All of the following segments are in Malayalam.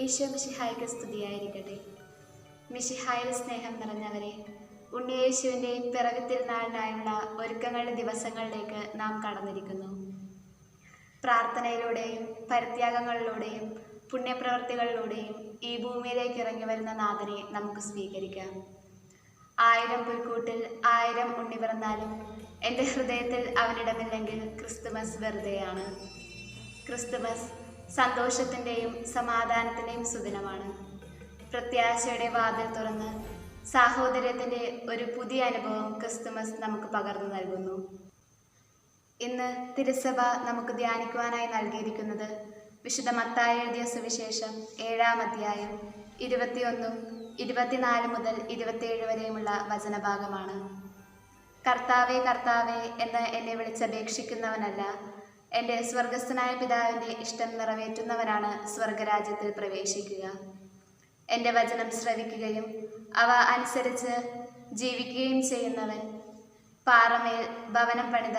ഈശോ മിശിഹായ്ക്ക് സ്തുതിയായിരിക്കട്ടെ. മിശിഹായിൽ സ്നേഹം നിറഞ്ഞവരെ, ഉണ്ണിയേശുവിൻ്റെ പിറവി തിരുനാളിനായുള്ള ഒരുക്കങ്ങളുടെ ദിവസങ്ങളിലേക്ക് നാം കടന്നിരിക്കുന്നു. പ്രാർത്ഥനയിലൂടെയും പരിത്യാഗങ്ങളിലൂടെയും പുണ്യപ്രവൃത്തികളിലൂടെയും ഈ ഭൂമിയിലേക്ക് ഇറങ്ങി വരുന്ന നാഥനെ നമുക്ക് സ്വീകരിക്കാം. 1000 പുൽക്കൂട്ടിൽ 1000 ഉണ്ണി പിറന്നാലും എൻ്റെ ഹൃദയത്തിൽ അവനിടമില്ലെങ്കിൽ ക്രിസ്തുമസ് വെറുതെയാണ്. ക്രിസ്തുമസ് സന്തോഷത്തിൻ്റെയും സമാധാനത്തിൻ്റെയും സുദിനമാണ്. പ്രത്യാശയുടെ വാതിൽ തുറന്ന് സാഹോദര്യത്തിൻ്റെ ഒരു പുതിയ അനുഭവം ക്രിസ്തുമസ് നമുക്ക് പകർന്നു നൽകുന്നു. ഇന്ന് തിരുസഭ നമുക്ക് ധ്യാനിക്കുവാനായി നൽകിയിരിക്കുന്നത് വിശുദ്ധ മത്തായി എഴുതിയ സുവിശേഷം 7-ാം അധ്യായം 21, 24 മുതൽ 27 വരെയുമുള്ള വചനഭാഗമാണ്. കർത്താവേ കർത്താവേ എന്ന് എന്നെ വിളിച്ചപേക്ഷിക്കുന്നവനല്ല, എൻ്റെ സ്വർഗസ്ഥനായ പിതാവിൻ്റെ ഇഷ്ടം നിറവേറ്റുന്നവനാണ് സ്വർഗരാജ്യത്തിൽ പ്രവേശിക്കുക. എൻ്റെ വചനം ശ്രവിക്കുകയും അവ അനുസരിച്ച് ജീവിക്കുകയും ചെയ്യുന്നവൻ പാറമേൽ ഭവനം പണിത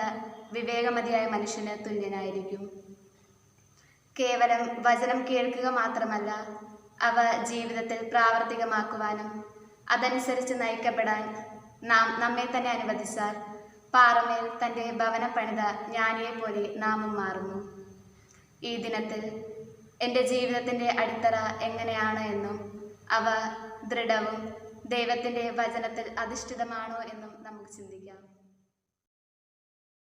വിവേകമതിയായ മനുഷ്യന് തുല്യനായിരിക്കും. കേവലം വചനം കേൾക്കുക മാത്രമല്ല, അവ ജീവിതത്തിൽ പ്രാവർത്തികമാക്കുവാനും അതനുസരിച്ച് നയിക്കപ്പെടാൻ നാം നമ്മെ തന്നെ അനുവദിച്ചാൽ പാറമേൽ തൻ്റെ ഭവനം പണിത ജ്ഞാനിയെപ്പോലെ നാമും മാറുന്നു. ഈ ദിനത്തിൽ എൻ്റെ ജീവിതത്തിൻ്റെ അടിത്തറ എങ്ങനെയാണ് എന്നും അവ ദൃഢവും ദൈവത്തിൻ്റെ വചനത്തിൽ അധിഷ്ഠിതമാണോ എന്നും നമുക്ക് ചിന്തിക്കാം.